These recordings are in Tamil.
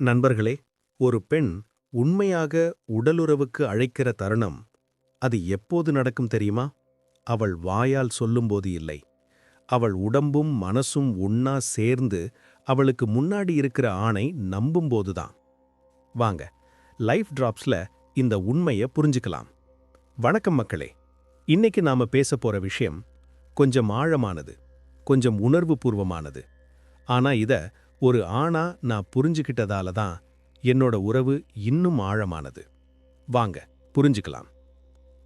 நண்பர்களே, ஒரு பெண் உண்மையாக உடலுறவுக்கு அழைக்கிற தருணம், அது எப்போது நடக்கும் தெரியுமா? அவள் வாயால் சொல்லும்போது இல்லை. அவள் உடம்பும் மனசும் ஒன்னா சேர்ந்து அவளுக்கு முன்னாடி இருக்கிற ஆணை நம்பும்போதுதான். வாங்க, லைஃப் டிராப்ஸ்ல இந்த உண்மையை புரிஞ்சுக்கலாம். வணக்கம் மக்களே. இன்னைக்கு நாம பேசப் போற விஷயம் கொஞ்சம் ஆழமானது, கொஞ்சம் உணர்வுபூர்வமானது. ஆனா இத ஒரு ஆணா நான் புரிஞ்சுக்கிட்டதால தான் என்னோட உறவு இன்னும் ஆழமானது. வாங்க புரிஞ்சுக்கலாம்.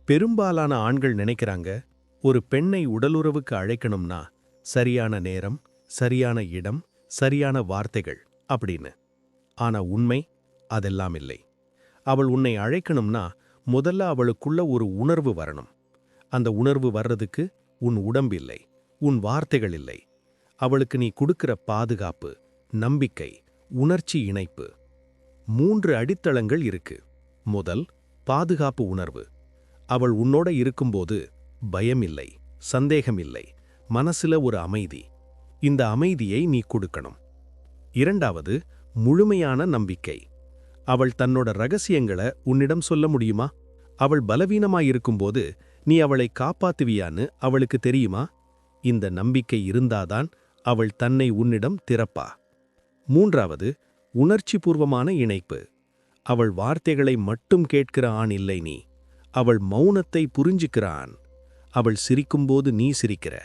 பெரும்பாலான ஆண்கள் நினைக்கிறாங்க, ஒரு பெண்ணை உடலுறவுக்கு அழைக்கணும்னா சரியான நேரம், சரியான இடம், சரியான வார்த்தைகள் அப்படின்னு. ஆனா உண்மை அதெல்லாம் இல்லை. அவள் உன்னை அழைக்கணும்னா முதல்ல அவளுக்குள்ள ஒரு உணர்வு வரணும். அந்த உணர்வு வர்றதுக்கு உன் உடம்பில்லை, உன் வார்த்தைகள் இல்லை. அவளுக்கு நீ கொடுக்கிற பாதுகாப்பு, நம்பிக்கை, உணர்ச்சி இணைப்பு. 3 அடித்தளங்கள் இருக்கு. முதல், பாதுகாப்பு உணர்வு. அவள் உன்னோட இருக்கும்போது பயம் இல்லை, சந்தேகம் இல்லை, மனசுல ஒரு அமைதி. இந்த அமைதியை நீ கொடுக்கணும். இரண்டாவது, முழுமையான நம்பிக்கை. அவள் தன்னோட ரகசியங்களை உன்னிடம் சொல்ல முடியுமா? அவள் பலவீனமாயிருக்கும்போது நீ அவளை காப்பாத்துவியான்னு அவளுக்கு தெரியுமா? இந்த நம்பிக்கை இருந்தாதான் அவள் தன்னை உன்னிடம் திறப்பா. மூன்றாவது, உணர்ச்சிபூர்வமான இணைப்பு. அவள் வார்த்தைகளை மட்டும் கேட்கிற ஆண் இல்லை நீ. அவள் மௌனத்தை புரிஞ்சுக்கிற ஆண். அவள் சிரிக்கும்போது நீ சிரிக்கிற.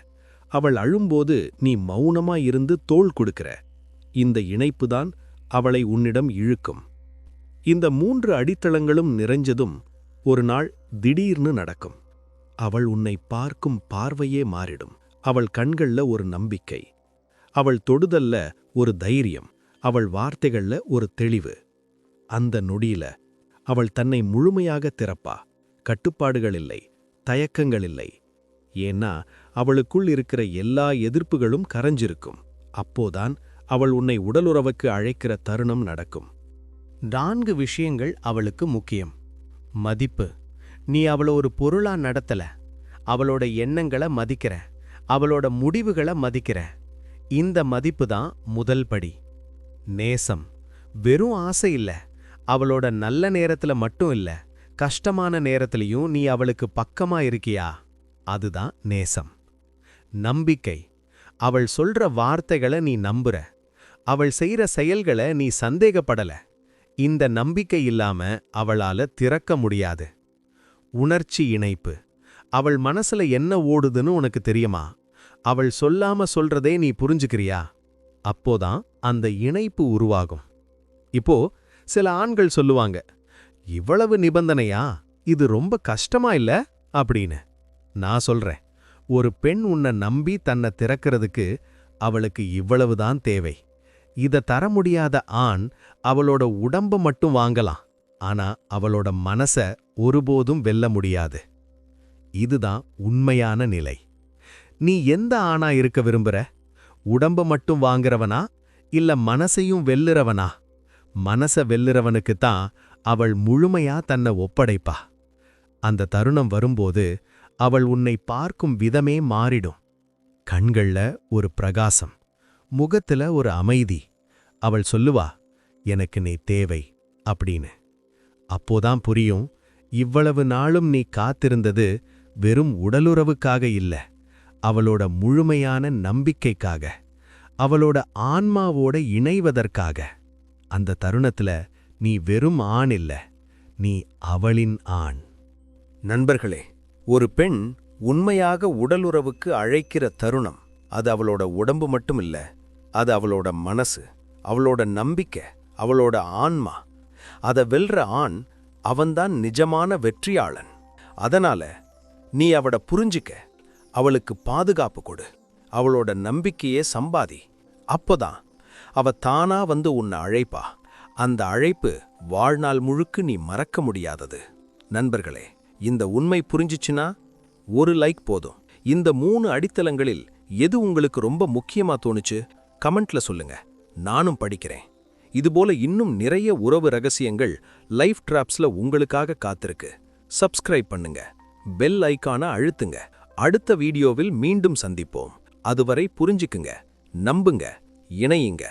அவள் அழும்போது நீ மௌனமாயிருந்து தோள் கொடுக்கிற. இந்த இணைப்புதான் அவளை உன்னிடம் இழுக்கும். இந்த 3 அடித்தளங்களும் நிறைஞ்சதும் ஒரு நாள் திடீர்னு நடக்கும். அவள் உன்னை பார்க்கும் பார்வையே மாறிடும். அவள் கண்கள்ல ஒரு நம்பிக்கை, அவள் தொடுதல்ல ஒரு தைரியம், அவள் வார்த்தைகள்ல ஒரு தெளிவு. அந்த நொடியில அவள் தன்னை முழுமையாக திறப்பா. கட்டுப்பாடுகள் இல்லை, தயக்கங்கள் இல்லை. ஏன்னா அவளுக்குள் இருக்கிற எல்லா எதிர்ப்புகளும் கரைஞ்சிருக்கும். அப்போதான் அவள் உன்னை உடலுறவுக்கு அழைக்கிற தருணம் நடக்கும். 4 விஷயங்கள் அவளுக்கு முக்கியம். மதிப்பு. நீ அவள ஒரு பொருளா நடத்தல. அவளோட எண்ணங்களை மதிக்கிற, அவளோட முடிவுகளை மதிக்கிற. இந்த மதிப்பு தான் முதல் படி. நேசம். வெறும் ஆசை இல்ல, அவளோட நல்ல நேரத்துல மட்டும் இல்ல, கஷ்டமான நேரத்திலையும் நீ அவளுக்கு பக்கமா இருக்கியா? அதுதான் நேசம். நம்பிக்கை. அவள் சொல்ற வார்த்தைகளை நீ நம்புற, அவள் செய்யற செயல்களை நீ சந்தேகப்படல. இந்த நம்பிக்கை இல்லாம அவளால திறக்க முடியாது. உணர்ச்சி இணைப்பு. அவள் மனசுல என்ன ஓடுதுன்னு உனக்கு தெரியுமா? அவள் சொல்லாம சொல்றதே நீ புரிஞ்சுக்கிறியா? அப்போதான் அந்த இணைப்பு உருவாகும். இப்போ சில ஆண்கள் சொல்லுவாங்க, இவ்வளவு நிபந்தனையா? இது ரொம்ப கஷ்டமா இல்ல அப்படின்னு. நான் சொல்றேன், ஒரு பெண் உன்னை நம்பி தன்னை திறக்கிறதுக்கு அவளுக்கு இவ்வளவுதான் தேவை. இத தர முடியாத ஆண் அவளோட உடம்ப மட்டும் வாங்கலாம், ஆனா அவளோட மனச ஒருபோதும் வெல்ல முடியாது. இதுதான் உண்மையான நிலை. நீ எந்த ஆணா இருக்க விரும்புற? உடம்ப மட்டும் வாங்குறவனா இல்ல மனசையும் வெல்லுறவனா? மனச வெல்லுறவனுக்குத்தான் அவள் முழுமையா தன்னை ஒப்படைப்பா. அந்த தருணம் வரும்போது அவள் உன்னை பார்க்கும் விதமே மாறிடும். கண்கள்ல ஒரு பிரகாசம், முகத்துல ஒரு அமைதி. அவள் சொல்லுவா, எனக்கு நீ தேவை அப்படின்னு. அப்போதான் புரியும், இவ்வளவு நாளும் நீ காத்திருந்தது வெறும் உடலுறவுக்காக இல்ல, அவளோட முழுமையான நம்பிக்கைக்காக, அவளோட ஆன்மாவோட இணைவதற்காக. அந்த தருணத்துல நீ வெறும் ஆண் இல்ல, நீ அவளின் ஆண். நண்பர்களே, ஒரு பெண் உண்மையாக உடலுறவுக்கு அழைக்கிற தருணம், அது அவளோட உடம்பு மட்டும் இல்ல, அது அவளோட மனசு, அவளோட நம்பிக்கை, அவளோட ஆன்மா. அத வெல்ற ஆண் அவன்தான் நிஜமான வெற்றியாளன். அதனால நீ அவட புரிஞ்சுக்க, அவளுக்கு பாதுகாப்பு கொடு, அவளோட நம்பிக்கையே சம்பாதி. அப்போதான் அவ தானா வந்து உன்னை அழைப்பா. அந்த அழைப்பு வாழ்நாள் முழுக்க நீ மறக்க முடியாதது. நண்பர்களே, இந்த உண்மை புரிஞ்சிச்சுன்னா ஒரு லைக் போதும். இந்த 3 அடித்தளங்களில் எது உங்களுக்கு ரொம்ப முக்கியமா தோணுச்சு? கமெண்ட்ல சொல்லுங்க, நானும் படிக்கிறேன். இதுபோல இன்னும் நிறைய உறவு ரகசியங்கள் லைஃப் டிராப்ஸ்ல உங்களுக்காக காத்திருக்கு. சப்ஸ்கிரைப் பண்ணுங்க, பெல் ஐகானை அழுத்துங்க. அடுத்த வீடியோவில் மீண்டும் சந்திப்போம். அதுவரை புரிஞ்சுக்குங்க, நம்புங்க, இணையுங்க.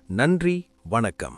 நன்றி, வணக்கம்.